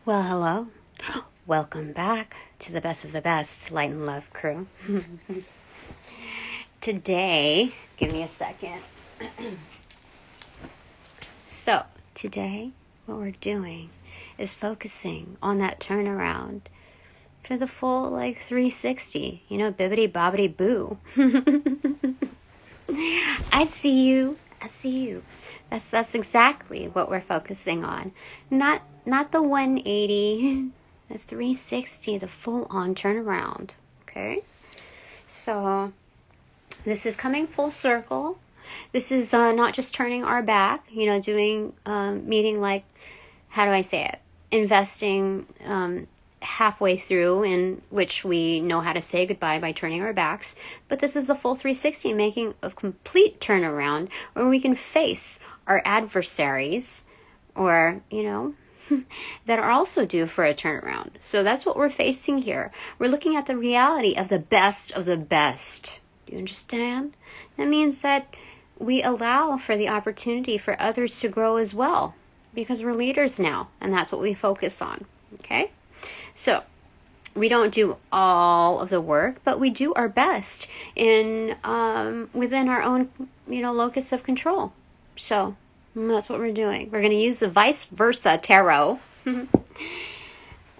Well, hello. Welcome back to the best of the best Light and Love crew. Today, give me a second. So, today, what we're doing is focusing on that turnaround for the full, 360. Bibbidi bobbidi boo. I see you. That's exactly what we're focusing on. Not the 180, the 360, the full-on turnaround. Okay? So, this is coming full circle. This is not just turning our back, doing, meeting how do I say it? Investing halfway through, in which we know how to say goodbye by turning our backs. But this is the full 360, making a complete turnaround where we can face our adversaries or, that are also due for a turnaround. So that's what we're facing here. We're looking at the reality of the best of the best. Do you understand? That means that we allow for the opportunity for others to grow as well, because we're leaders now, and that's what we focus on. Okay? So, we don't do all of the work, but we do our best in within our own, locus of control. So, that's what we're doing. We're going to use the vice versa tarot.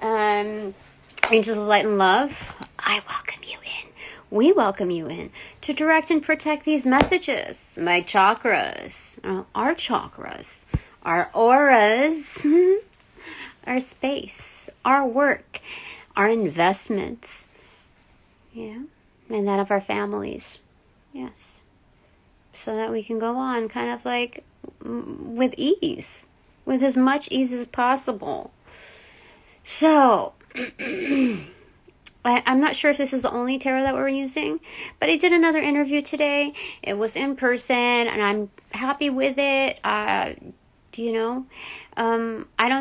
Angels of Light and Love, I welcome you in. We welcome you in to direct and protect these messages. My chakras, our chakras, our auras, our space, our work, our investments, and that of our families. Yes. So that we can go on kind of with ease, with as much ease as possible. So, I'm not sure if this is the only tarot that we're using, but I did another interview today. It was in person, and I'm happy with it. I don't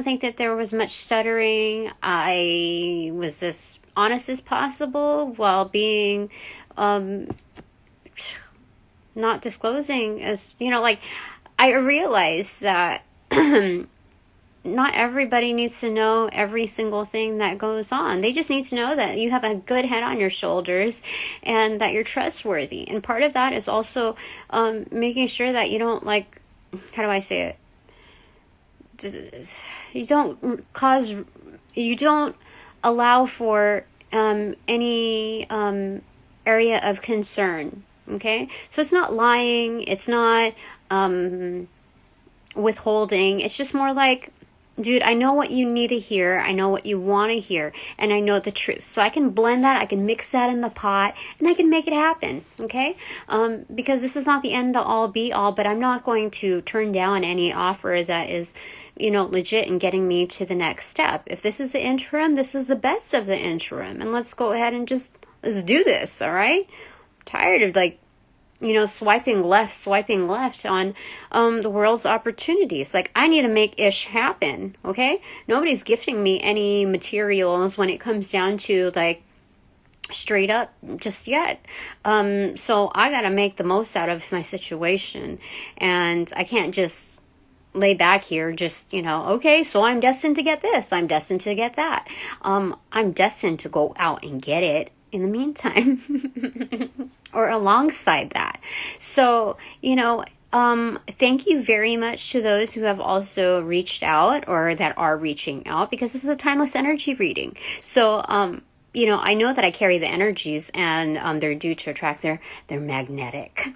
think that there was much stuttering. I was as honest as possible while being not disclosing as, I realized that not everybody needs to know every single thing that goes on. They just need to know that you have a good head on your shoulders and that you're trustworthy. And part of that is also making sure that you don't, how do I say it? You don't allow for any area of concern. Okay? So it's not lying. It's not withholding. It's just more dude, I know what you need to hear. I know what you want to hear. And I know the truth. So I can blend that. I can mix that in the pot. And I can make it happen. Okay? Because this is not the end all be all. But I'm not going to turn down any offer that is, legit in getting me to the next step. If this is the interim, this is the best of the interim. And let's go ahead and let's do this. All right? I'm tired of swiping left on the world's opportunities. I need to make ish happen, okay? Nobody's gifting me any materials when it comes down to straight up just yet. So I gotta make the most out of my situation, and I can't just lay back here okay, so I'm destined to get this, I'm destined to get that. I'm destined to go out and get it in the meantime. Or alongside that. So, thank you very much to those who have also reached out or that are reaching out, because this is a timeless energy reading. So, I know that I carry the energies, and they're due to attract, they're magnetic.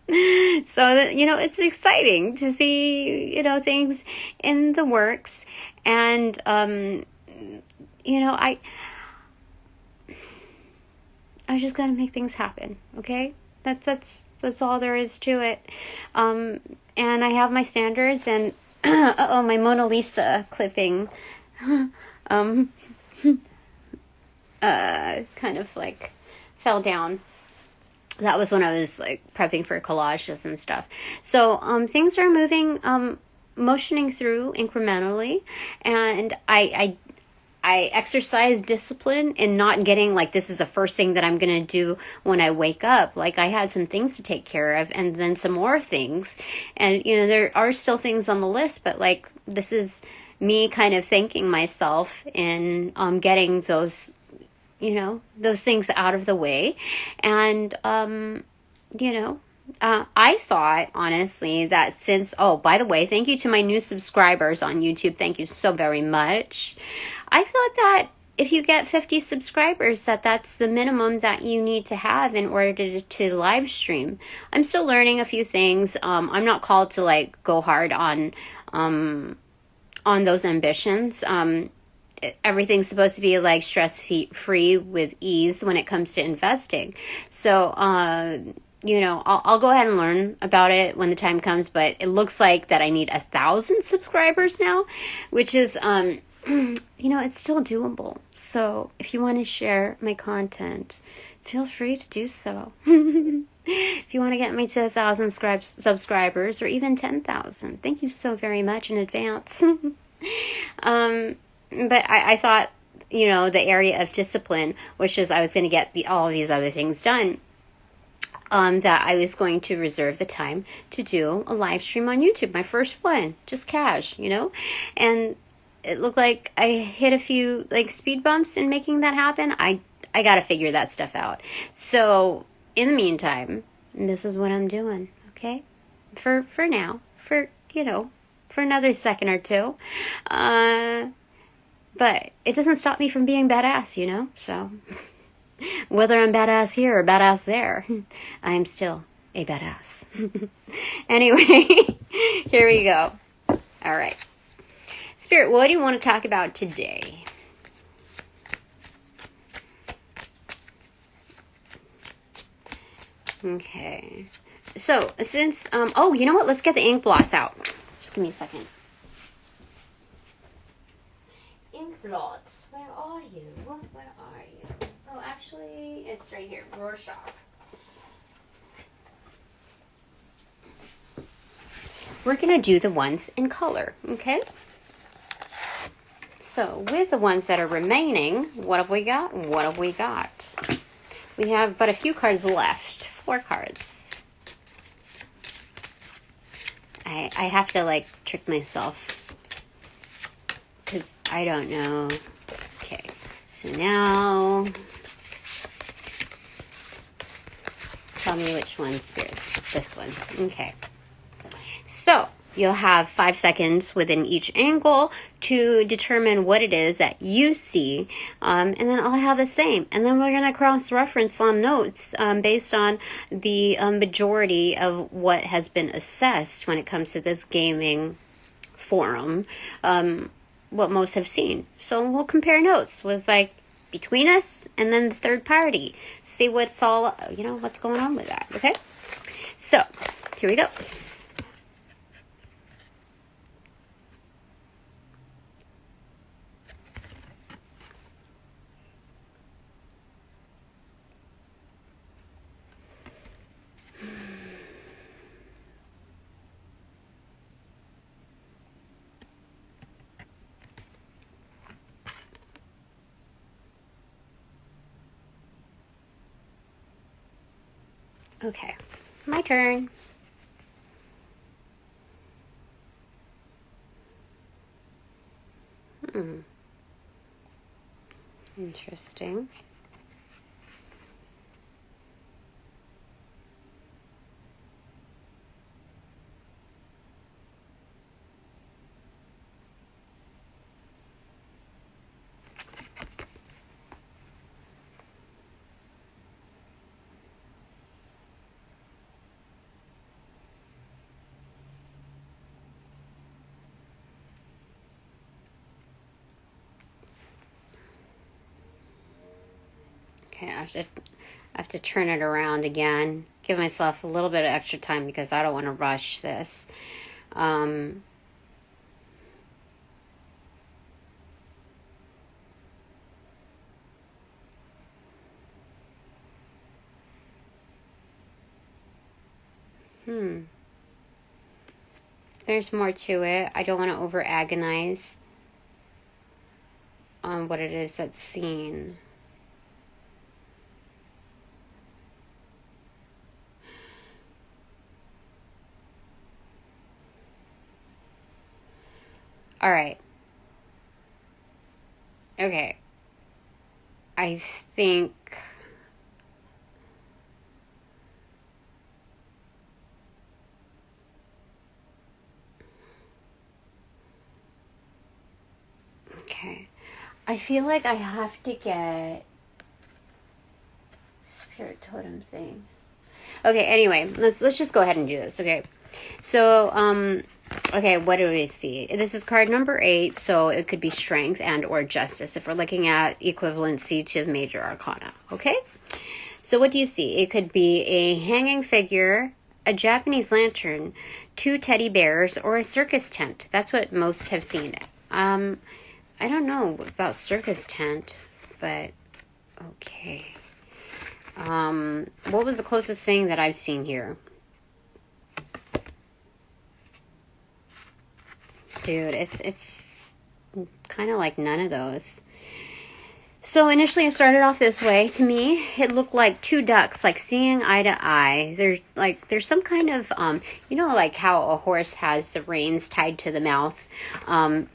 So that, it's exciting to see, things in the works. And, I just gotta make things happen, okay? That's all there is to it. And I have my standards, and my Mona Lisa clipping kind of fell down. That was when I was prepping for collages and stuff. So things are moving, motioning through incrementally, and I I exercise discipline in not getting like, this is the first thing that I'm going to do when I wake up. Like, I had some things to take care of and then some more things. And, you know, there are still things on the list, but like, this is me kind of thanking myself in getting those, you know, those things out of the way. And, you know, I thought, honestly, that since, oh, by the way, thank you to my new subscribers on YouTube. Thank you so very much. I thought that if you get 50 subscribers, that's the minimum that you need to have in order to live stream. I'm still learning a few things. I'm not called to like go hard on those ambitions. Everything's supposed to be like stress free with ease when it comes to investing. So, you know, I'll go ahead and learn about it when the time comes, but it looks like that I need 1,000 subscribers now, which is, you know, it's still doable. So if you want to share my content, feel free to do so. If you want to get me to 1,000 subscribers or even 10,000, thank you so very much in advance. But I thought, you know, the area of discipline, which is I was going to get all of these other things done, that I was going to reserve the time to do a live stream on YouTube, my first one, just cash, you know, and it looked like I hit a few like speed bumps in making that happen. I got to figure that stuff out. So in the meantime, this is what I'm doing. Okay. For now, you know, for another second or two. But it doesn't stop me from being badass, you know, so whether I'm badass here or badass there, I'm still a badass. Anyway, here we go. All right. Spirit, what do you want to talk about today? Okay. So, since, oh, you know what? Let's get the ink blots out. Just give me a second. Ink blots. Where are you? Where are you? Oh, actually, it's right here. Rorschach. We're going to do the ones in color, okay? So, with the ones that are remaining, what have we got? What have we got? We have but a few cards left. 4 cards. I have to, like, trick myself, because I don't know. Okay, so now, tell me which one, Spirit. This one. Okay. So, you'll have 5 seconds within each angle to determine what it is that you see. And then I'll have the same. And then we're going to cross-reference some notes based on the majority of what has been assessed when it comes to this gaming forum, what most have seen. So we'll compare notes with, like, between us and then the third party. See what's all, you know, what's going on with that, okay? So, here we go. Okay, my turn. Interesting. Okay, I have to turn it around again. Give myself a little bit of extra time because I don't want to rush this. There's more to it. I don't want to over agonize. what it is that's seen. All right. Okay. I think okay. I feel like I have to get spirit totem thing. Okay, anyway, let's just go ahead and do this, okay? So, okay, what do we see? This is card number 8, so it could be strength and or justice if we're looking at equivalency to major arcana, okay? So what do you see? It could be a hanging figure, a Japanese lantern, 2 teddy bears, or a circus tent. That's what most have seen. I don't know about circus tent, but okay. What was the closest thing that I've seen here? Dude, it's kind of like none of those. So initially it started off this way. To me, it looked like 2 ducks, like seeing eye to eye. There's some kind of, you know, like how a horse has the reins tied to the mouth.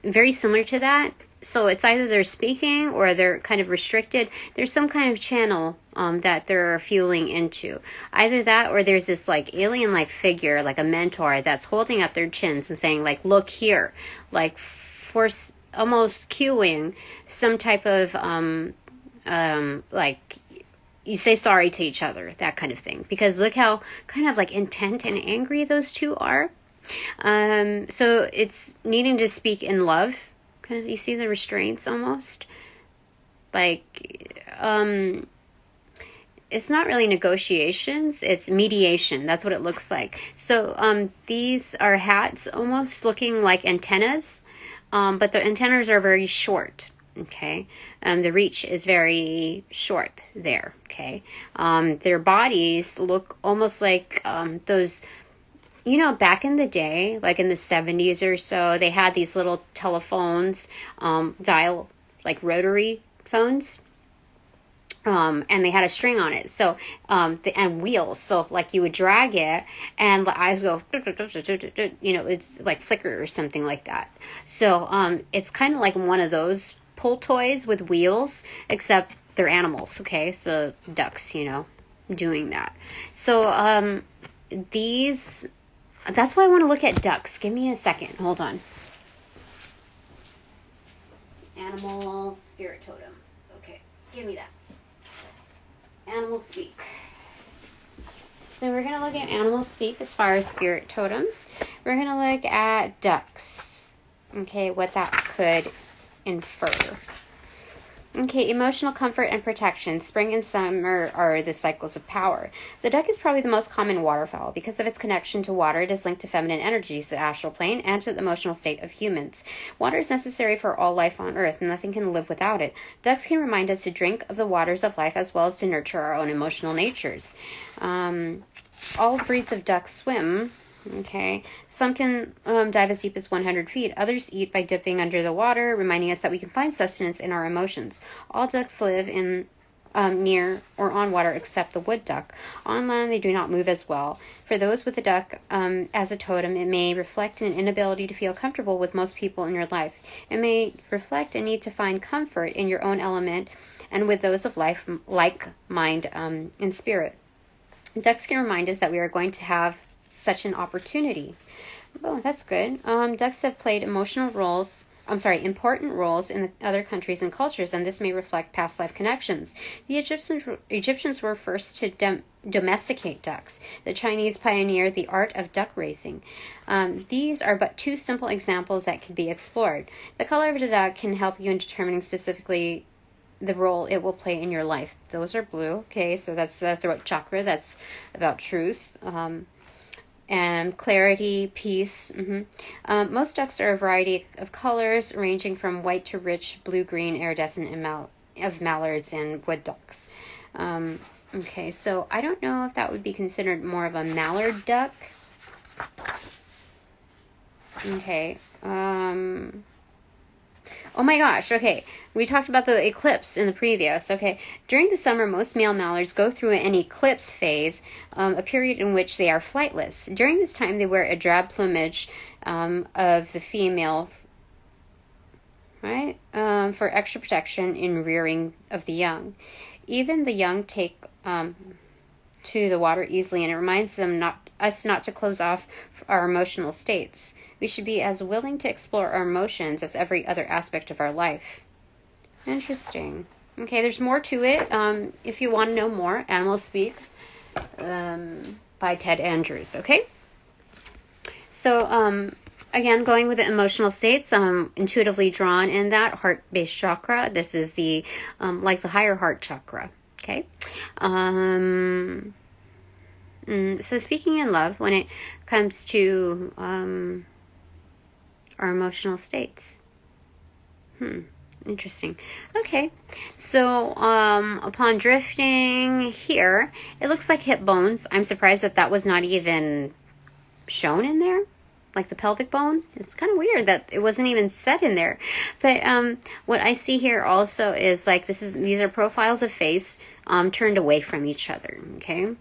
Very similar to that. So it's either they're speaking or they're kind of restricted. There's some kind of channel that they're fueling into. Either that or there's this like alien-like figure, like a mentor that's holding up their chins and saying like, look here, like force, almost cueing some type of like you say sorry to each other, that kind of thing. Because look how kind of like intent and angry those 2 are. So it's needing to speak in love. Kind of, you see the restraints almost. Like, it's not really negotiations, it's mediation. That's what it looks like. So these are hats almost looking like antennas, but the antennas are very short. Okay, the reach is very short there. Okay, their bodies look almost like those. You know, back in the day, like in the 70s or so, they had these little telephones, dial, like rotary phones, and they had a string on it. So, and wheels. So, like you would drag it, and the eyes go, you know, it's like flicker or something like that. So, it's kind of like one of those pull toys with wheels, except they're animals. Okay, so ducks, you know, doing that. So, these. That's why I want to look at ducks. Give me a second. Hold on. Animal spirit totem. Okay, give me that. Animal speak. So we're going to look at animal speak as far as spirit totems. We're going to look at ducks. Okay, what that could infer. Okay, emotional comfort and protection. Spring and summer are the cycles of power. The duck is probably the most common waterfowl. Because of its connection to water, it is linked to feminine energies, the astral plane, and to the emotional state of humans. Water is necessary for all life on Earth, and nothing can live without it. Ducks can remind us to drink of the waters of life as well as to nurture our own emotional natures. All breeds of ducks swim. Okay, some can dive as deep as 100 feet. Others eat by dipping under the water, reminding us that we can find sustenance in our emotions. All ducks live in near or on water except the wood duck. On land, they do not move as well. For those with a duck as a totem, it may reflect an inability to feel comfortable with most people in your life. It may reflect a need to find comfort in your own element and with those of life, like mind and spirit. Ducks can remind us that we are going to have such an opportunity. Oh, that's good. Ducks have played important roles in the other countries and cultures, and this may reflect past life connections. The Egyptians were first to domesticate ducks. The Chinese pioneered the art of duck racing. These are but 2 simple examples that can be explored. The color of the duck can help you in determining specifically the role it will play in your life. Those are blue. Okay, so that's the throat chakra. That's about truth. And clarity, peace. Most ducks are a variety of colors, ranging from white to rich blue-green, iridescent, and of mallards and wood ducks. Okay, so I don't know if that would be considered more of a mallard duck. Okay. Oh my gosh, okay. We talked about the eclipse in the previous. Okay. During the summer, most male mallards go through an eclipse phase, a period in which they are flightless. During this time, they wear a drab plumage of the female, right, for extra protection in rearing of the young. Even the young take to the water easily, and it reminds us not to close off our emotional states. We should be as willing to explore our emotions as every other aspect of our life. Interesting. Okay, there's more to it. If you want to know more, Animal Speak by Ted Andrews. Okay? So, again, going with the emotional states, intuitively drawn in that heart-based chakra. This is the, like the higher heart chakra. Okay? So speaking in love, when it comes to our emotional states. Interesting. Okay. So upon drifting here, it looks like hip bones. I'm surprised that was not even shown in there. Like the pelvic bone. It's kind of weird that it wasn't even said in there. But what I see here also is like these are profiles of face turned away from each other. Okay.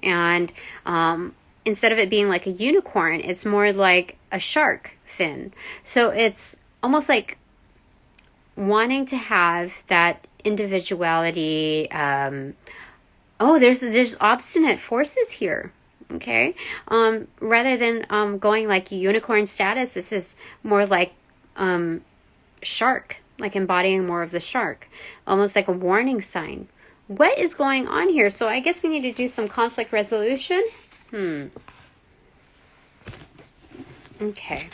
And instead of it being like a unicorn, it's more like a shark fin. So it's almost like wanting to have that individuality. There's obstinate forces here. Okay. Rather than going like unicorn status, this is more like shark, like embodying more of the shark, almost like a warning sign. What is going on here? So I guess we need to do some conflict resolution. Okay.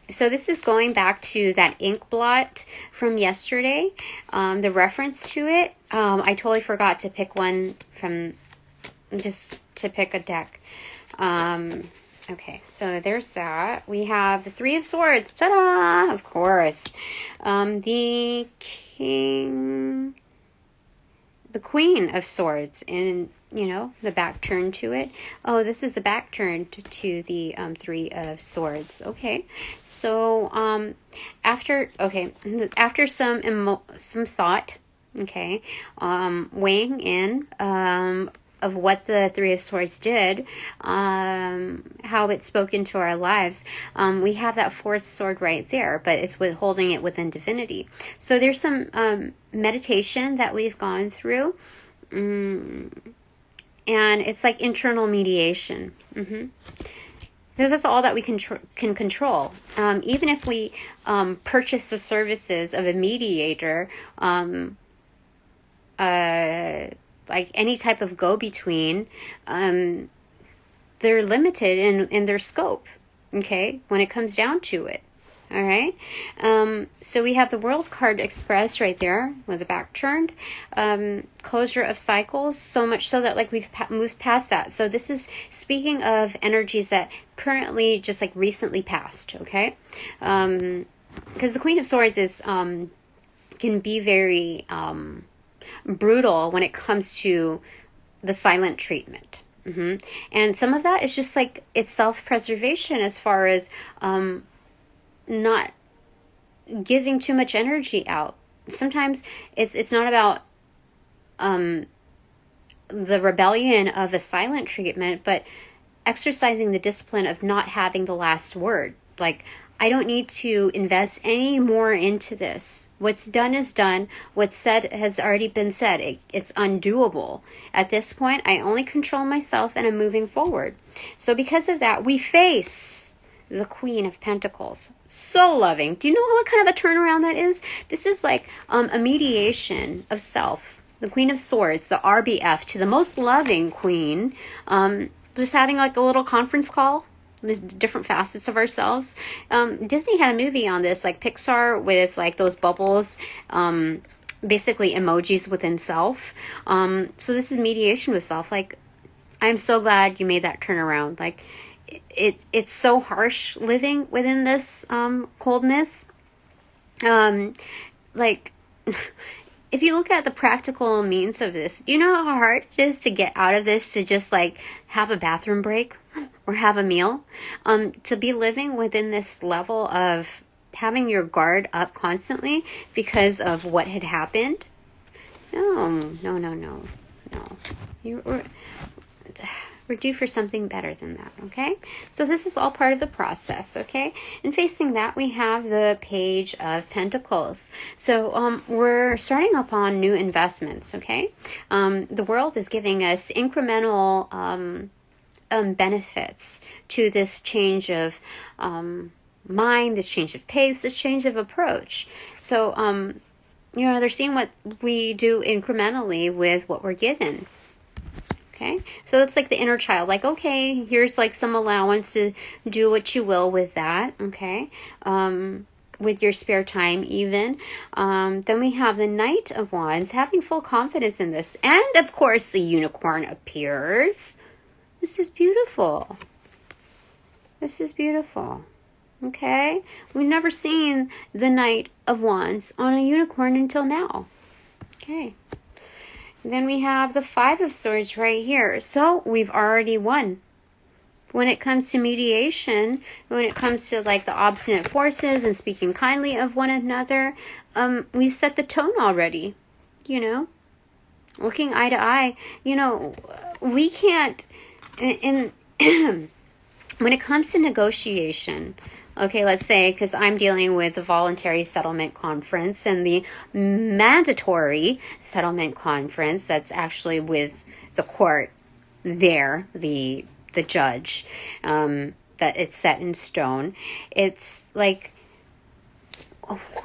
So this is going back to that ink blot from yesterday. The reference to it, I totally forgot to pick one from, just to pick a deck. Okay, so there's that. We have the Three of Swords. Ta-da! Of course. The Queen of Swords, and the back turn to it. Oh, this is the back turn to the Three of Swords. Okay, so after some thought, okay, weighing in of what the Three of Swords did, how it spoke into our lives, we have that fourth sword right there, but it's holding it within divinity. So there's some meditation that we've gone through, and it's like internal mediation, because that's all that we can control. Even if we purchase the services of a mediator, like any type of go-between, they're limited in their scope, okay, when it comes down to it. All right. So we have the World card expressed right there with the back turned, closure of cycles, so much so that like we've moved past that. So this is speaking of energies that currently just like recently passed. Okay. Because the Queen of Swords is, can be very, brutal when it comes to the silent treatment. And some of that is just like it's self-preservation, as far as not giving too much energy out. Sometimes it's not about the rebellion of the silent treatment, but exercising the discipline of not having the last word. Like, I don't need to invest any more into this. What's done is done. What's said has already been said. It's undoable. At this point, I only control myself, and I'm moving forward. So because of that, we face the Queen of Pentacles. So loving. Do you know what kind of a turnaround that is? This is like a mediation of self. The Queen of Swords, the RBF, to the most loving queen. Just having like a little conference call. There's different facets of ourselves. Disney had a movie on this, like Pixar, with like those bubbles, basically emojis within self. So this is mediation with self. Like, I'm so glad you made that turnaround. Like, it's so harsh living within this coldness. Like, if you look at the practical means of this, you know how hard it is to get out of this, to just like have a bathroom break or have a meal. To be living within this level of having your guard up constantly because of what had happened. No. We're due for something better than that, okay? So this is all part of the process, okay? And facing that, we have the Page of Pentacles. So we're starting up on new investments, okay? The world is giving us incremental benefits to this change of mind, this change of pace, this change of approach. So, they're seeing what we do incrementally with what we're given. Okay, so it's like the inner child, like, okay, here's like some allowance to do what you will with that, okay, with your spare time even. Then we have the Knight of Wands, having full confidence in this. And, of course, the Unicorn appears. This is beautiful. This is beautiful, okay? We've never seen the Knight of Wands on a unicorn until now, okay? Then we have the Five of Swords right here. So we've already won. When it comes to mediation, when it comes to like the obstinate forces and speaking kindly of one another, we've set the tone already, looking eye to eye. We can't, when it comes to negotiation, okay, let's say, because I'm dealing with the voluntary settlement conference and the mandatory settlement conference that's actually with the court there, the judge, that it's set in stone. It's like,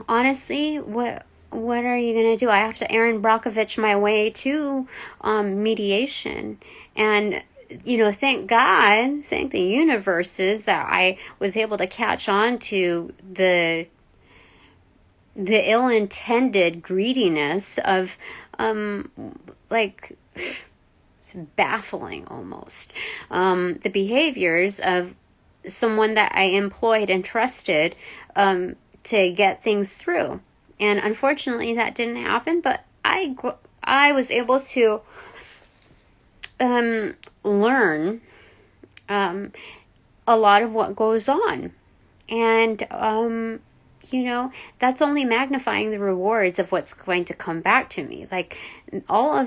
honestly, what are you going to do? I have to Aaron Brockovich my way to mediation. And thank God, thank the universes that I was able to catch on to the ill-intended greediness of, it's baffling almost, the behaviors of someone that I employed and trusted to get things through. And unfortunately that didn't happen, but I was able to learn a lot of what goes on. And, that's only magnifying the rewards of what's going to come back to me. Like all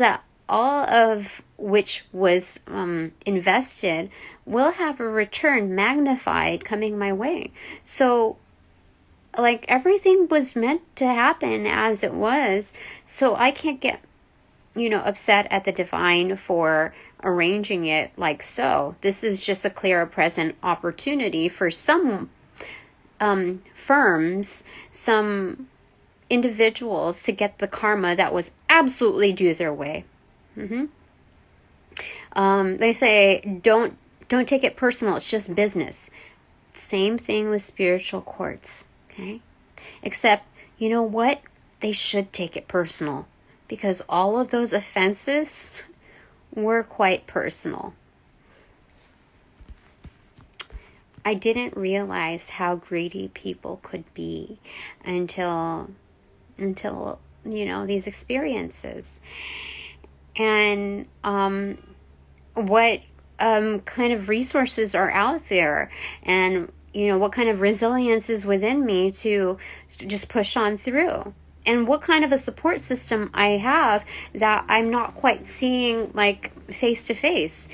of which was invested will have a return magnified coming my way. So like everything was meant to happen as it was. So I can't get upset at the divine for arranging it like so. This is just a clear present opportunity for some firms, some individuals to get the karma that was absolutely due their way. They say don't take it personal. It's just business. Same thing with spiritual courts. Okay, except you know what? They should take it personal. Because all of those offenses were quite personal. I didn't realize how greedy people could be until these experiences. And what kind of resources are out there, and what kind of resilience is within me to just push on through. And what kind of a support system I have that I'm not quite seeing like face to face.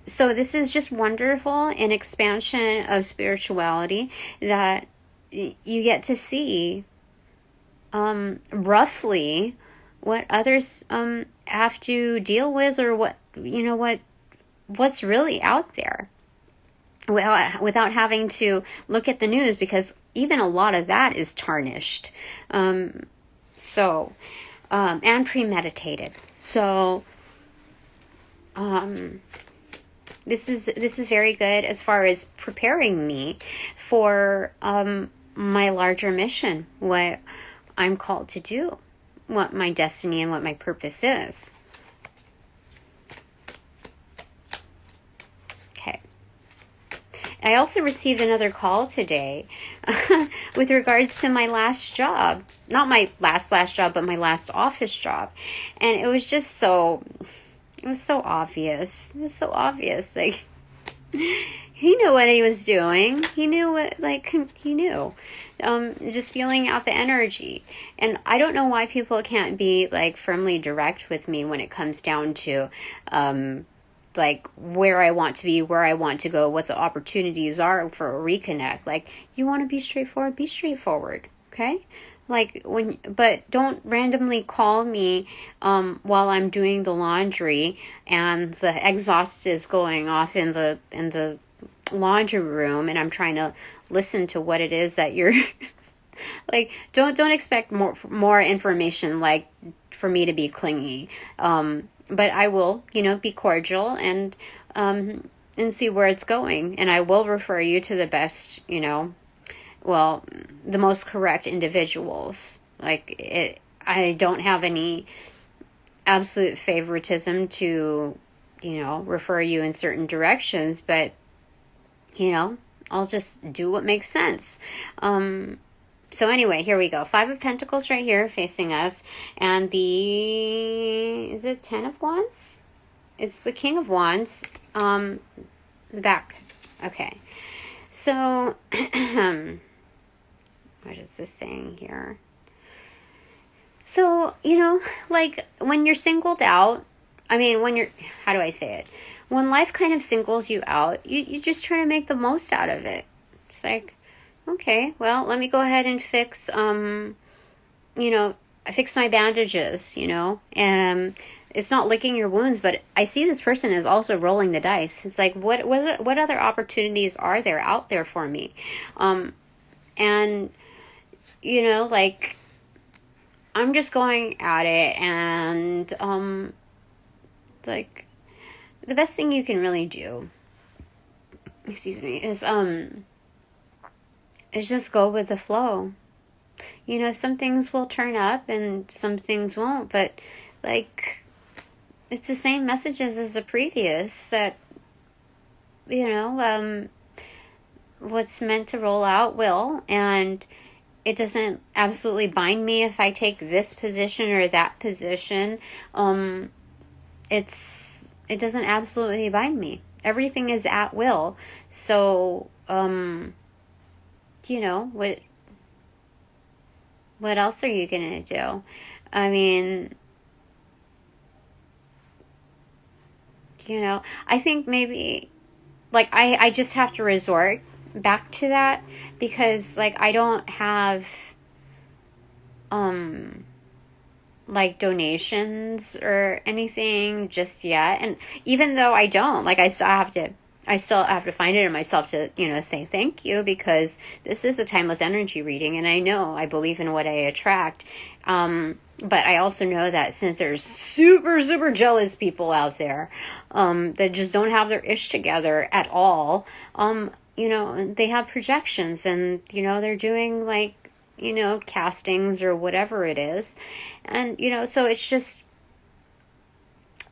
So this is just wonderful, an expansion of spirituality that you get to see roughly what others have to deal with, or what's really out there. Without having to look at the news, because even a lot of that is tarnished. And premeditated. So, this is very good as far as preparing me for my larger mission, what I'm called to do, what my destiny and what my purpose is. I also received another call today with regards to my last job. Not my last job, but my last office job. And it was just so obvious. It was so obvious. Like, He knew what he was doing. He knew what, he knew. Just feeling out the energy. And I don't know why people can't be, firmly direct with me when it comes down to, where I want to be, where I want to go, what the opportunities are for a reconnect. You want to be straightforward, okay? But don't randomly call me while I'm doing the laundry and the exhaust is going off in the laundry room and I'm trying to listen to what it is that you're don't expect more information for me to be clingy. But I will, be cordial and see where it's going, and I will refer you to the best, the most correct individuals. I don't have any absolute favoritism to, refer you in certain directions, but, I'll just do what makes sense. So anyway, here we go. 5 of Pentacles right here facing us, and is it 10 of Wands? It's the King of Wands, the back. Okay. So, what is this saying here? So, when you're singled out, how do I say it? When life kind of singles you out, you just try to make the most out of it. It's okay, well, let me go ahead and fix, I fix my bandages, and it's not licking your wounds, but I see this person is also rolling the dice. It's what other opportunities are there out there for me? And, I'm just going at it, and, the best thing you can really do, is just go with the flow. Some things will turn up and some things won't, but it's the same messages as the previous, that, what's meant to roll out will, and it doesn't absolutely bind me if I take this position or that position. It doesn't absolutely bind me. Everything is at will. So, what else are you gonna do? I think maybe, I just have to resort back to that, because, I don't have, donations or anything just yet. And even though I don't, I still have to find it in myself to, say thank you, because this is a timeless energy reading, and I believe in what I attract. But I also know that since there's super, super jealous people out there, that just don't have their ish together at all, they have projections, and, they're doing castings or whatever it is. And, so it's just,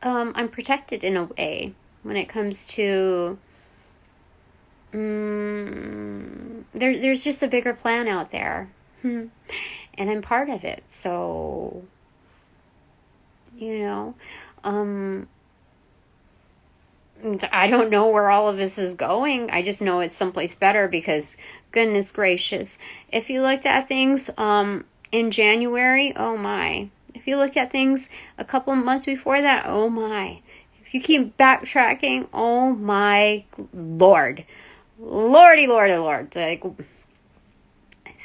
I'm protected in a way when it comes to, there's just a bigger plan out there. And I'm part of it. So, I don't know where all of this is going. I just know it's someplace better, because goodness gracious, if you looked at things in January, oh my. If you looked at things a couple months before that, oh my. If you keep backtracking, oh my Lord. Lordy, Lordy, Lord.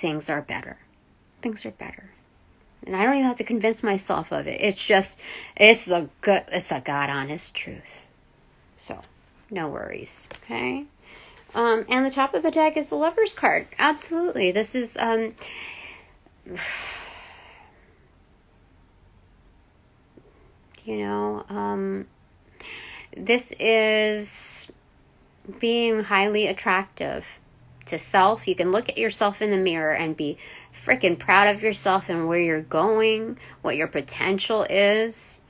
Things are better. Things are better. And I don't even have to convince myself of it. It's a God honest truth. So, no worries, okay? And the top of the deck is the Lover's card. Absolutely. This is, this is being highly attractive to self. You can look at yourself in the mirror and be freaking proud of yourself and where you're going, what your potential is.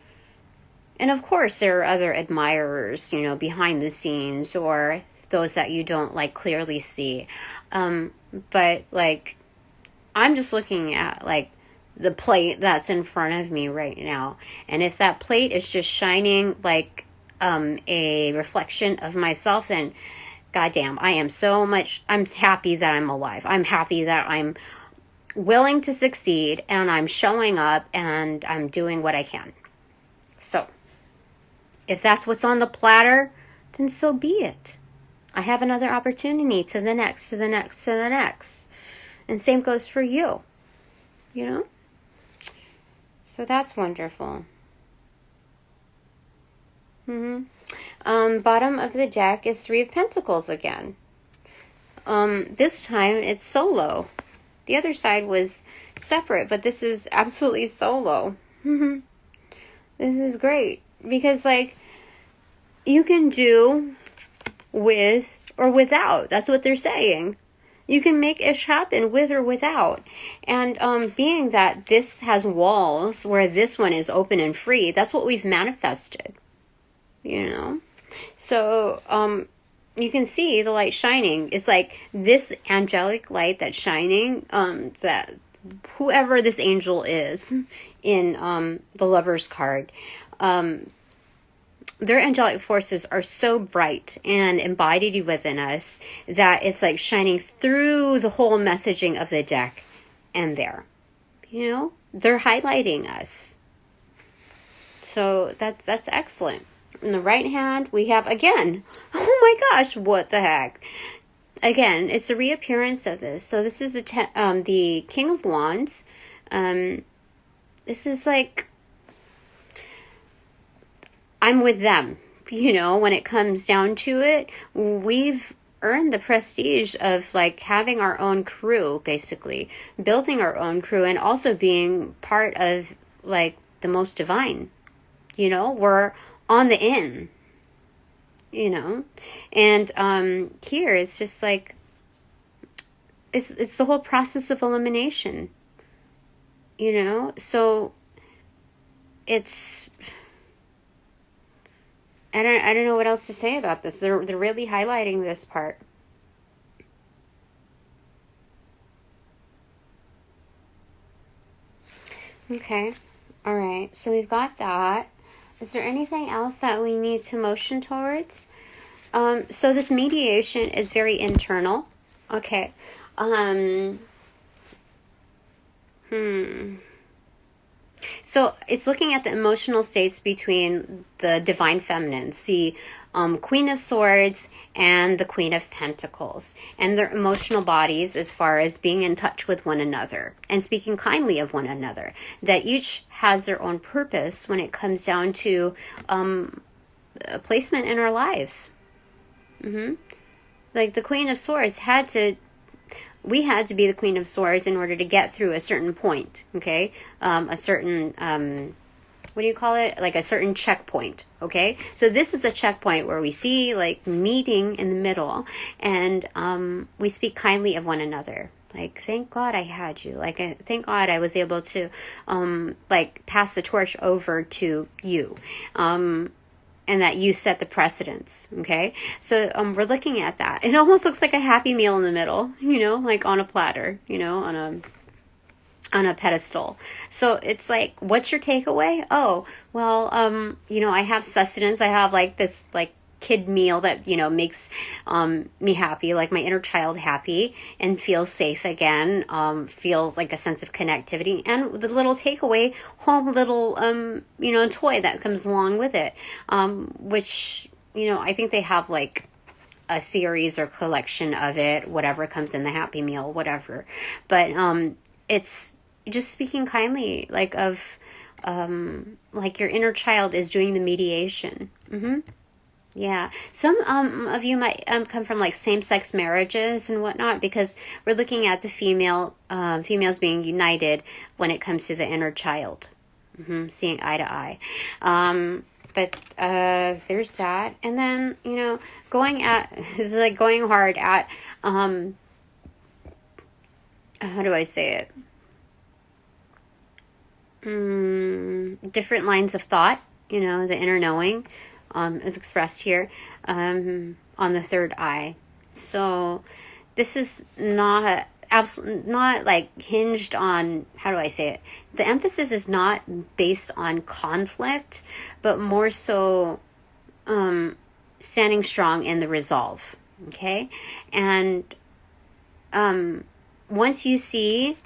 And of course, there are other admirers, behind the scenes, or those that you don't clearly see. But I'm just looking at the plate that's in front of me right now. And if that plate is just shining a reflection of myself, then goddamn, I'm happy that I'm alive. I'm happy that I'm willing to succeed, and I'm showing up, and I'm doing what I can. So, if that's what's on the platter, then so be it. I have another opportunity to the next, to the next, to the next. And same goes for you. You know? So that's wonderful. Bottom of the deck is Three of Pentacles again. This time it's solo. The other side was separate, but this is absolutely solo. This is great. Because, like, you can do with or without. That's what they're saying. You can make ish happen with or without. And being that this has walls where this one is open and free, that's what we've manifested. You know? So you can see the light shining. It's like this angelic light that's shining, that whoever this angel is in the Lover's card, their angelic forces are so bright and embodied within us that it's like shining through the whole messaging of the deck and there. You know? They're highlighting us. So that's excellent. In the right hand, we have, again, oh my gosh, what the heck? Again, it's a reappearance of this. So this is the King of Wands. This is like, I'm with them. You know, when it comes down to it, we've earned the prestige of like having our own crew, basically. Building our own crew and also being part of like the most divine. You know, we're on the in, you know, and here it's just like it's the whole process of elimination, you know. So it's I don't know what else to say about this. They're really highlighting this part. Okay, all right. So we've got that. Is there anything else that we need to motion towards? So this mediation is very internal. Okay. So it's looking at the emotional states between the divine feminines, the Queen of Swords and the Queen of Pentacles, and their emotional bodies as far as being in touch with one another and speaking kindly of one another, that each has their own purpose when it comes down to a placement in our lives. Like the Queen of Swords we had to be the Queen of Swords in order to get through a certain point, okay? A certain, what do you call it? Like a certain checkpoint, okay? So this is a checkpoint where we see like meeting in the middle, and we speak kindly of one another. Like, thank God I had you. Like, thank God I was able to, like, pass the torch over to you. And that you set the precedence, okay? So we're looking at that. It almost looks like a happy meal in the middle, you know, like on a platter, you know, on a pedestal. So it's like, what's your takeaway? Oh, well, you know, I have sustenance. I have like this like kid meal that, you know, makes me happy, like my inner child happy and feels safe again, feels like a sense of connectivity, and the little takeaway, home little, you know, toy that comes along with it, which, you know, I think they have like a series or collection of it, whatever comes in the Happy Meal, whatever. But it's just speaking kindly, like of, like your inner child is doing the mediation. Yeah, some of you might come from like same-sex marriages and whatnot, because we're looking at the females being united when it comes to the inner child, seeing eye to eye. But there's that, and then, you know, is like going hard at how do I say it? Different lines of thought, you know, the inner knowing. Is expressed here on the third eye. So this is not like hinged on, how do I say it? The emphasis is not based on conflict, but more so standing strong in the resolve. Okay. And once you see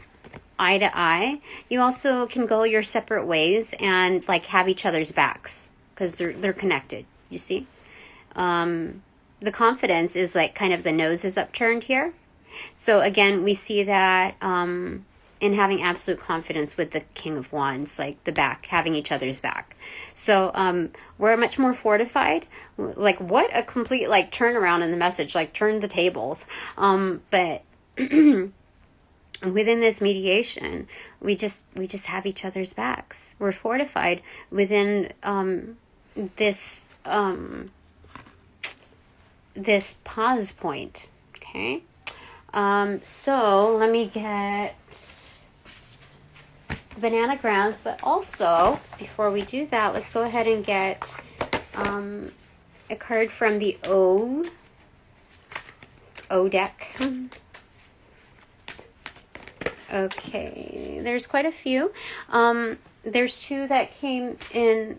eye to eye, you also can go your separate ways and like have each other's backs because they're connected. You see, the confidence is like kind of the nose is upturned here. So again, we see that in having absolute confidence with the King of Wands, like the back, having each other's back. So we're much more fortified. Like what a complete like turnaround in the message, like turn the tables. But within this mediation, we just have each other's backs. We're fortified within this this pause point. Okay. So let me get banana grounds, but also before we do that, let's go ahead and get a card from the O deck. Okay, there's quite a few. There's two that came in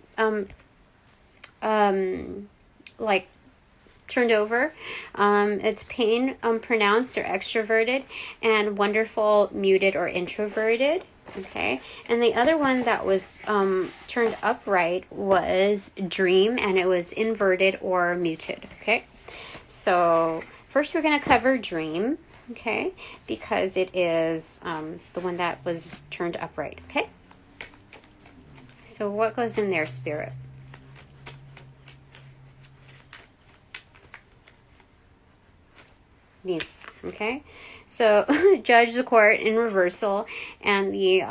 like turned over. It's pain pronounced or extroverted, and wonderful muted or introverted. Okay, and the other one that was turned upright was dream, and it was inverted or muted. Okay, so first we're going to cover dream. Okay, because it is the one that was turned upright. Okay, so what goes in there, Spirit? These. Okay, so judge, the court in reversal, and the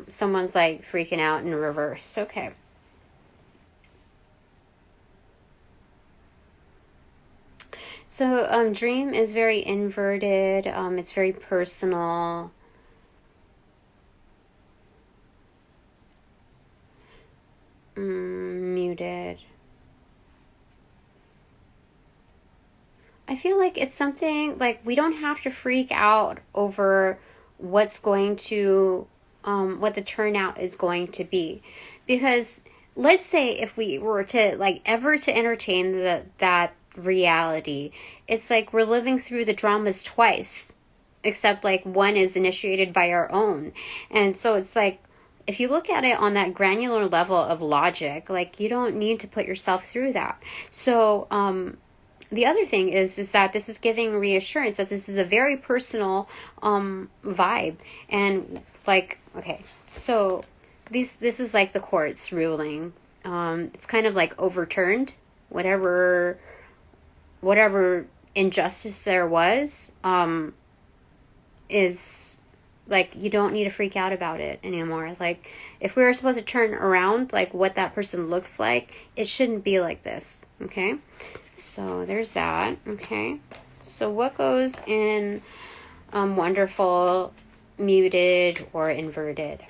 someone's like freaking out in reverse. Okay. So dream is very inverted. It's very personal. Muted. I feel like it's something like we don't have to freak out over what's going to, what the turnout is going to be. Because let's say if we were to like ever to entertain that reality, it's like we're living through the dramas twice, except like one is initiated by our own. And so it's like, if you look at it on that granular level of logic, like you don't need to put yourself through that. So, the other thing is that this is giving reassurance that this is a very personal vibe. And like, okay, so this is like the court's ruling. It's kind of like overturned whatever injustice there was, is like, you don't need to freak out about it anymore. Like, if we were supposed to turn around like what that person looks like, it shouldn't be like this. Okay, so there's that. Okay, so what goes in wonderful, muted, or inverted?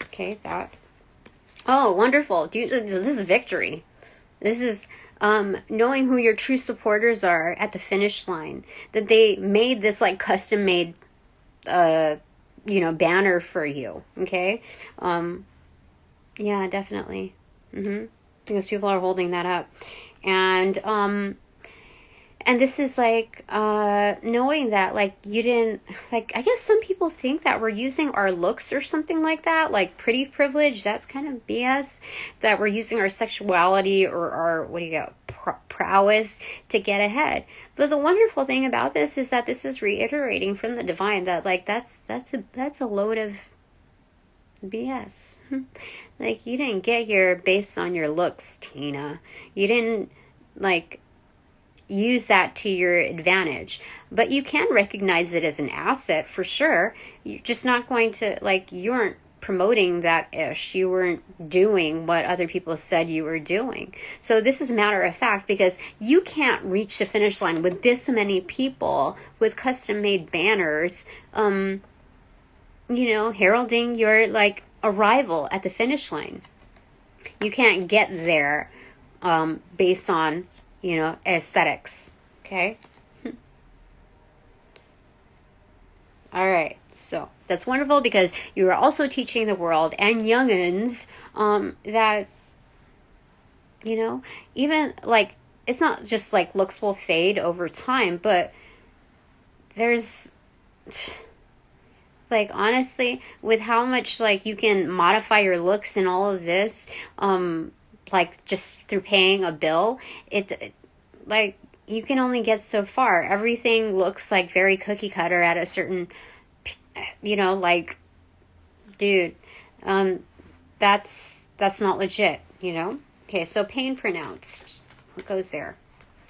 Okay, that. Oh, wonderful. Dude, this is victory. This is knowing who your true supporters are at the finish line. That they made this like custom made banner for you. Okay? Yeah, definitely. Because people are holding that up. And this is like knowing that like you didn't, like, I guess some people think that we're using our looks or something like that, like pretty privilege. That's kind of BS. That we're using our sexuality or our, prowess to get ahead. But the wonderful thing about this is that this is reiterating from the divine that like that's a load of BS. Like, you didn't get here based on your looks, Tina. You didn't like use that to your advantage, but you can recognize it as an asset for sure. You're just not going to, like, you weren't promoting that ish. You weren't doing what other people said you were doing. So this is a matter of fact, because you can't reach the finish line with this many people with custom made banners, heralding your like arrival at the finish line. You can't get there based on aesthetics. Okay. All right. So that's wonderful, because you are also teaching the world and youngins that, you know, even like, it's not just like looks will fade over time, but there's like, honestly, with how much like you can modify your looks and all of this, like just through paying a bill, it like, you can only get so far. Everything looks like very cookie cutter at a certain, you know, like, dude, that's not legit, you know. Okay, so pain pronounced, what goes there?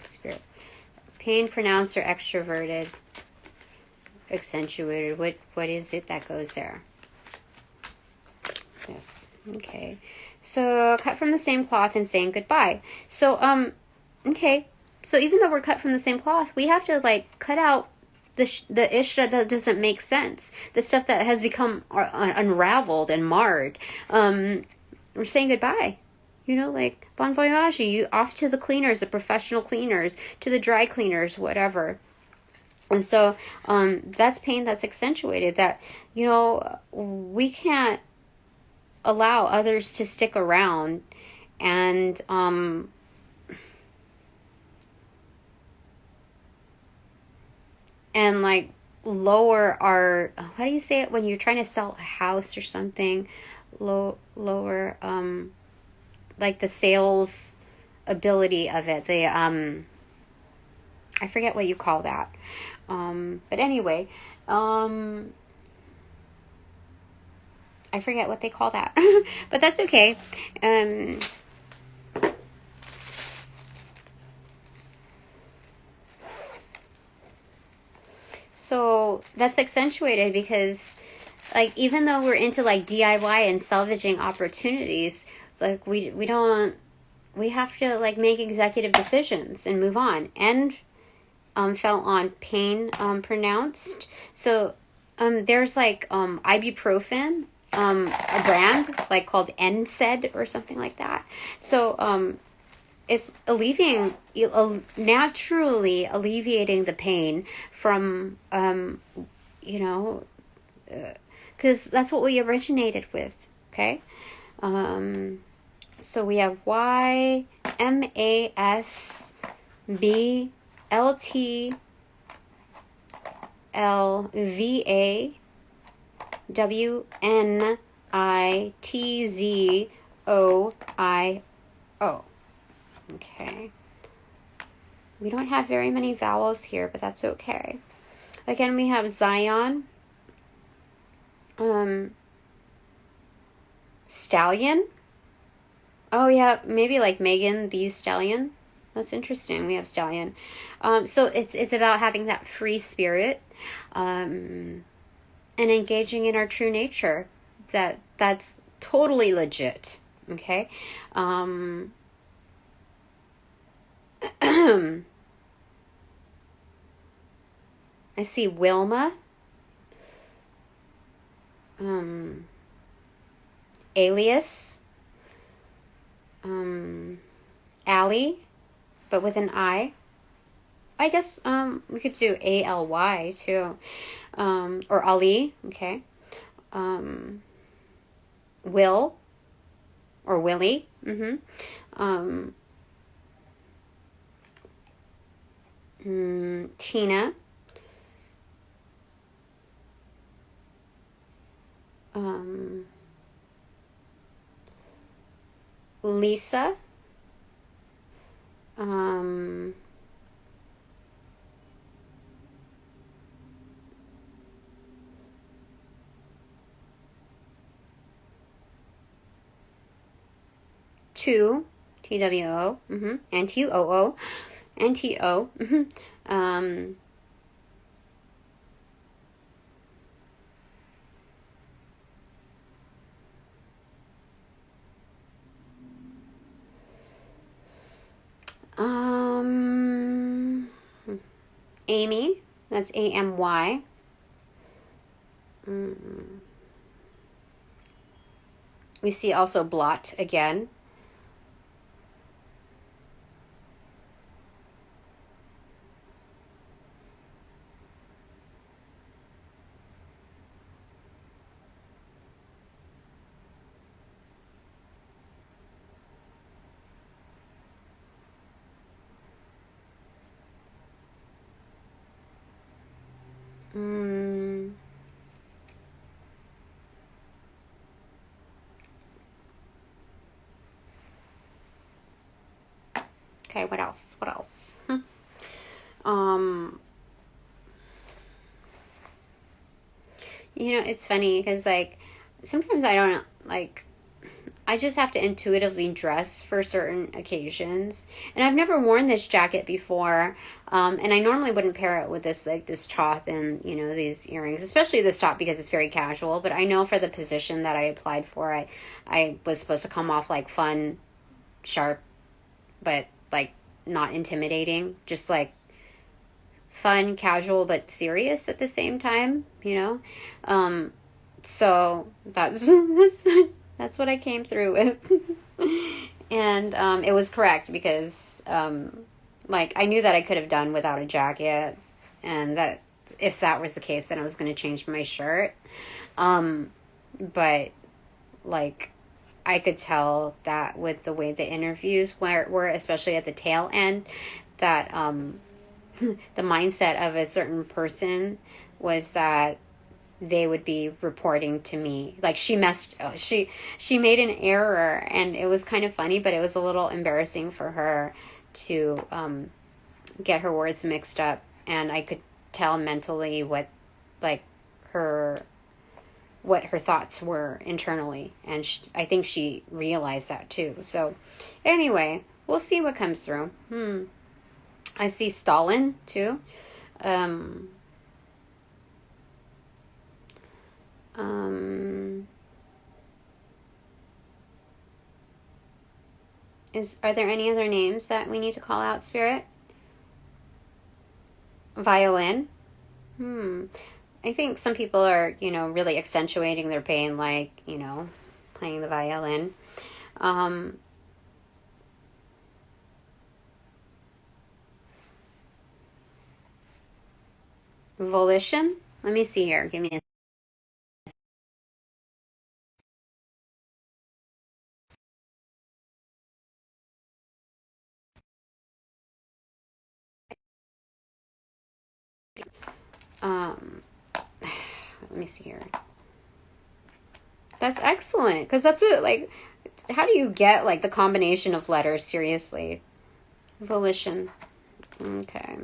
Spirit. Pain pronounced or extroverted, accentuated. What is it that goes there? Yes. Okay. So cut from the same cloth and saying goodbye. So okay. So even though we're cut from the same cloth, we have to like cut out the ish that doesn't make sense. The stuff that has become unraveled and marred. We're saying goodbye. You know, like, bon voyage, you off to the cleaners, the professional cleaners, to the dry cleaners, whatever. And so that's pain that's accentuated, that, you know, we can't allow others to stick around and like lower our, how do you say it when you're trying to sell a house or something, lower like the sales ability of it, the I forget what you call that, but anyway, I forget what they call that, but that's okay. So that's accentuated because, like, even though we're into like DIY and salvaging opportunities, like we have to like make executive decisions and move on. And fell on pain pronounced. So there's like ibuprofen, a brand like called NSAID or something like that. So it's naturally alleviating the pain from, you know, because that's what we originated with. Okay. So we have YMASBLTLVAWNITZOIO. Okay. We don't have very many vowels here, but that's okay. Again, we have Zion, Stallion. Oh yeah, maybe like Megan Thee Stallion. That's interesting. We have Stallion. So it's about having that free spirit, and engaging in our true nature. That's totally legit. Okay. I see Wilma. Alias. Allie, but with an I. I guess we could do ALY too. Or Ali, okay. Will or Willie. Tina. Lisa. Two, TWO, and TOO, and TO. Amy, that's AMY. We see also blot again. Mm. Okay, what else? What else? Um, it's funny because, like, sometimes I don't, like, I just have to intuitively dress for certain occasions. And I've never worn this jacket before. And I normally wouldn't pair it with this, like, this top and, these earrings, especially this top because it's very casual. But I know for the position that I applied for, I was supposed to come off, like, fun, sharp, but, like, not intimidating. Just, like, fun, casual, but serious at the same time. So that's what I came through with. And it was correct because like, I knew that I could have done without a jacket, and that if that was the case, then I was going to change my shirt. But, like, I could tell that with the way the interviews were, especially at the tail end, that the mindset of a certain person was that they would be reporting to me. Like, she made an error, and it was kind of funny, but it was a little embarrassing for her to get her words mixed up, and I could tell mentally what her thoughts were internally, and I think she realized that too. So anyway, we'll see what comes through. I see Stalin too. Are there any other names that we need to call out, Spirit? Violin. I think some people are, really accentuating their pain, like, playing the violin. Volition. Let me see here. Give me a let me see here. That's excellent, because that's it. Like, how do you get, like, the combination of letters? Seriously. Volition. Okay.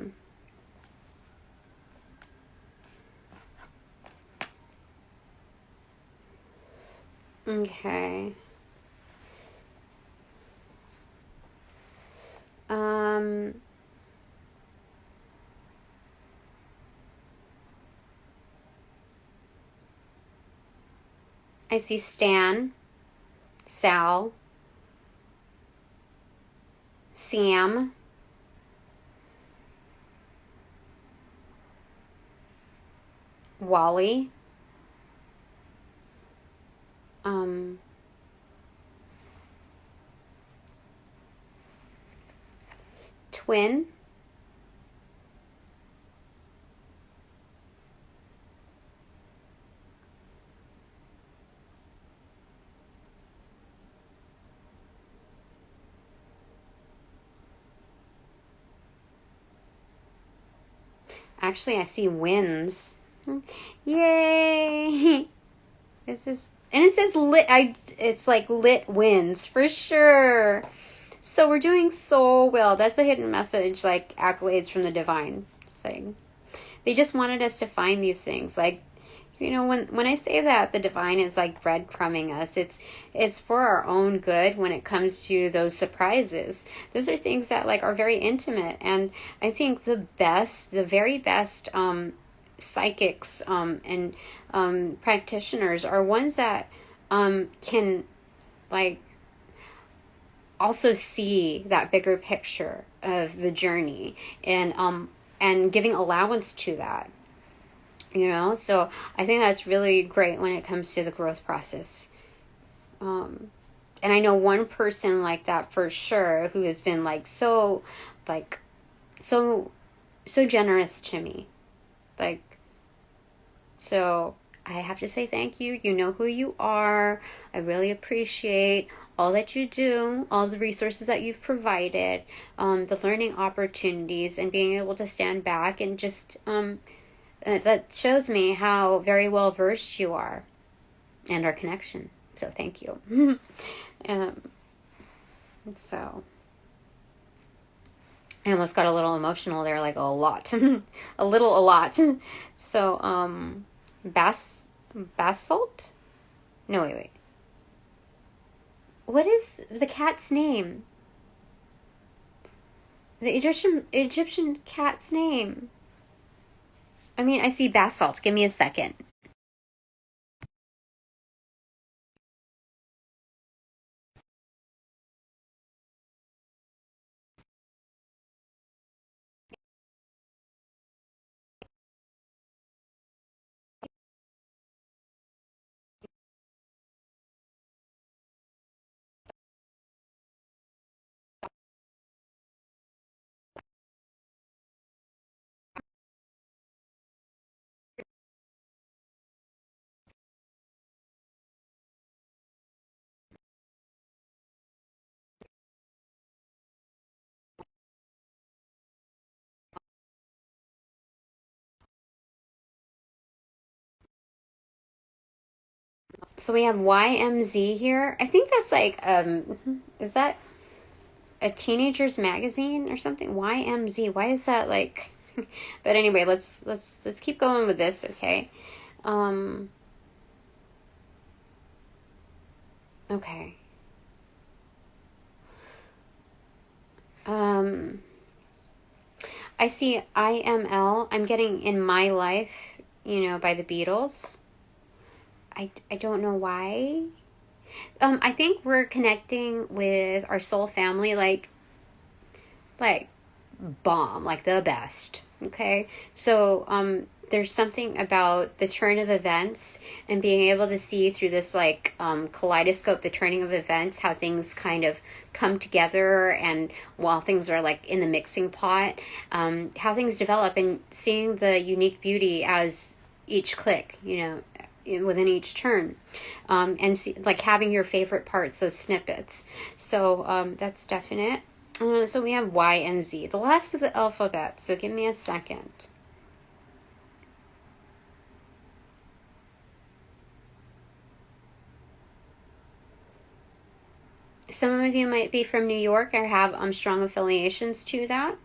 Okay. I see Stan, Sal, Sam, Wally, Twin, actually I see Wins. Yay! And it says lit. It's like lit wins for sure. So we're doing so well. That's a hidden message, like accolades from the divine. Saying they just wanted us to find these things. Like, when I say that the divine is like breadcrumbing us, it's for our own good when it comes to those surprises. Those are things that, like, are very intimate, and I think the very best psychics and practitioners are ones that can, like, also see that bigger picture of the journey, and giving allowance to that. So I think that's really great when it comes to the growth process. And I know one person like that for sure, who has been, like, so generous to me. Like, so I have to say thank you. You know who you are. I really appreciate all that you do, all the resources that you've provided, the learning opportunities, and being able to stand back and just that shows me how very well versed you are and our connection. So thank you. So I almost got a little emotional there, like a lot. A lot. So, basalt? No, wait. What is the cat's name? The Egyptian cat's name. I mean, I see basalt. Give me a second. So we have YMZ here. I think that's like, is that a teenager's magazine or something? YMZ. Why is that like? But anyway, let's keep going with this, okay? Okay. I see IML. I'm getting In My Life, by the Beatles. I don't know why. I think we're connecting with our soul family, like bomb, like the best. Okay, so there's something about the turn of events and being able to see through this like kaleidoscope, the turning of events, how things kind of come together, and while things are like in the mixing pot, how things develop, and seeing the unique beauty as each click, within each turn, and see, like having your favorite parts, those snippets. So that's definite. So we have Y and Z, the last of the alphabet. So give me a second. Some of you might be from New York or have strong affiliations to that.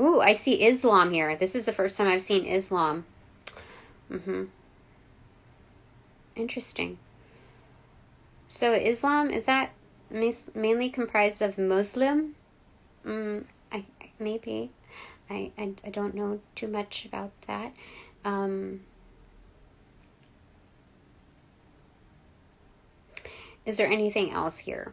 Ooh, I see Islam here. This is the first time I've seen Islam. Interesting. So Islam, is that mainly comprised of Muslim? Maybe. I don't know too much about that. Is there anything else here?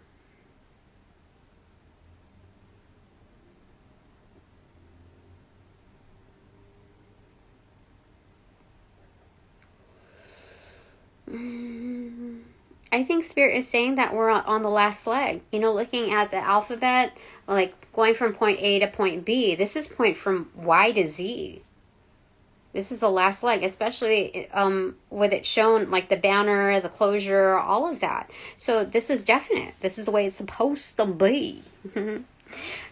I think Spirit is saying that we're on the last leg. Looking at the alphabet, like going from point A to point B. This is point from Y to Z. This is the last leg, especially with it shown, like the banner, the closure, all of that. So this is definite. This is the way it's supposed to be.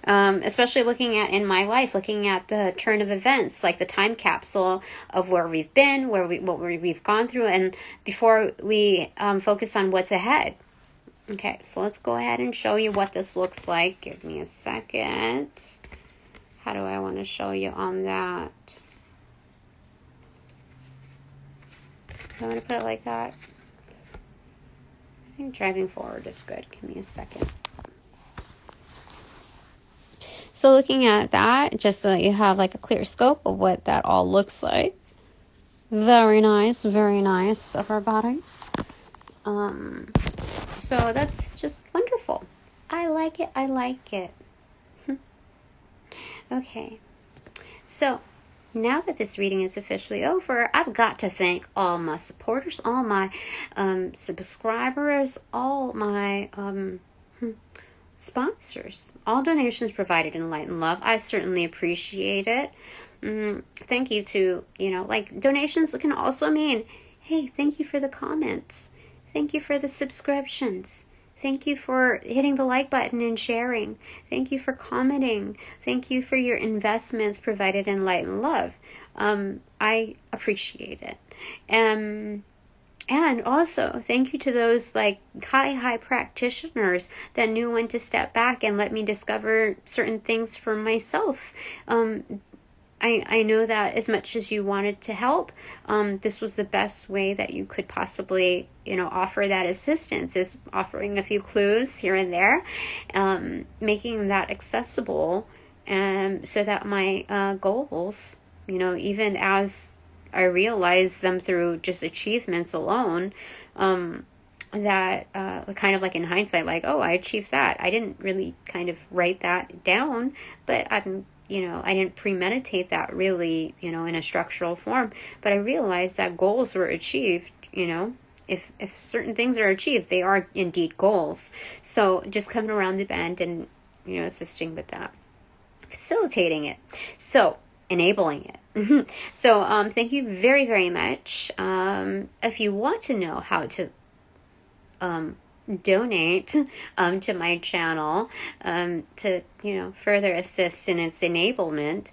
Especially looking at In My Life, looking at the turn of events, like the time capsule of where we've been, what we've gone through, and before we focus on what's ahead. Okay, so let's go ahead and show you what this looks like. Give me a second. How do I want to show you on that? I'm going to put it like that. I think driving forward is good. Give me a second. So looking at that, just so that you have like a clear scope of what that all looks like. Very nice, everybody. So that's just wonderful. I like it. Okay. So now that this reading is officially over, I've got to thank all my supporters, all my subscribers, all my sponsors, all donations provided in light and love. I certainly appreciate it. Thank you to, like donations can also mean, hey, thank you for the comments. Thank you for the subscriptions. Thank you for hitting the like button and sharing. Thank you for commenting. Thank you for your investments provided in light and love. I appreciate it. And also, thank you to those like high practitioners that knew when to step back and let me discover certain things for myself. I know that as much as you wanted to help, this was the best way that you could possibly, offer that assistance, is offering a few clues here and there, making that accessible, so that my goals, even as I realize them through just achievements alone, that kind of like in hindsight, like, oh, I achieved that. I didn't really kind of write that down, but I didn't premeditate that really, in a structural form. But I realized that goals were achieved, if certain things are achieved, they are indeed goals. So just coming around the bend and, assisting with that, facilitating it. So enabling it. So thank you very, very much. If you want to know how to donate to my channel, to further assist in its enablement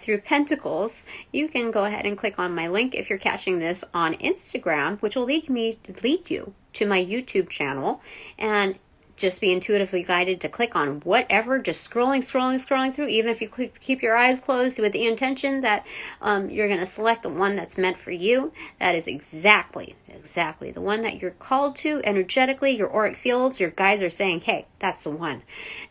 through Pentacles, you can go ahead and click on my link if you're catching this on Instagram, which will lead you to my YouTube channel, and just be intuitively guided to click on whatever, just scrolling through, even if you keep your eyes closed with the intention that you're going to select the one that's meant for you. That is exactly the one that you're called to energetically. Your auric fields, your guides are saying, hey, that's the one.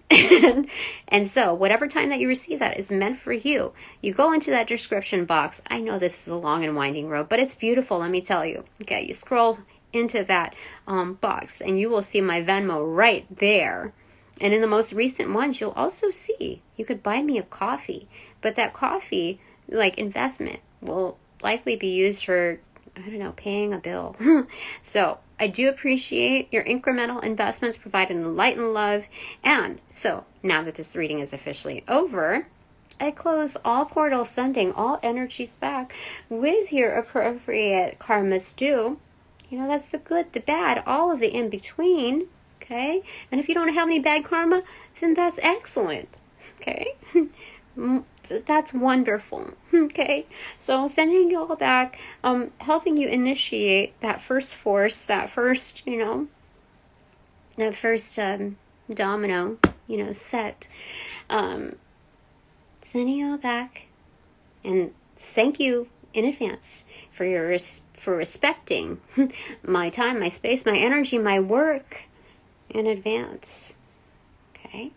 And so whatever time that you receive that is meant for you. You go into that description box. I know this is a long and winding road, but it's beautiful, let me tell you. Okay, you scroll into that box and you will see my Venmo right there. And in the most recent ones, you'll also see you could buy me a coffee, but that coffee, like investment, will likely be used for, I don't know, paying a bill. So I do appreciate your incremental investments provided in light and love. And so now that this reading is officially over, I close all portals, sending all energies back with your appropriate karmas due. That's the good, the bad, all of the in between. Okay? And if you don't have any bad karma, then that's excellent. Okay? That's wonderful. Okay? So sending you all back, helping you initiate that first force, that first, that first domino, set. Sending you all back. And thank you in advance for respecting my time, my space, my energy, my work in advance. Okay?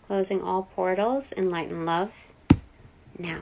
Closing all portals in light and love now.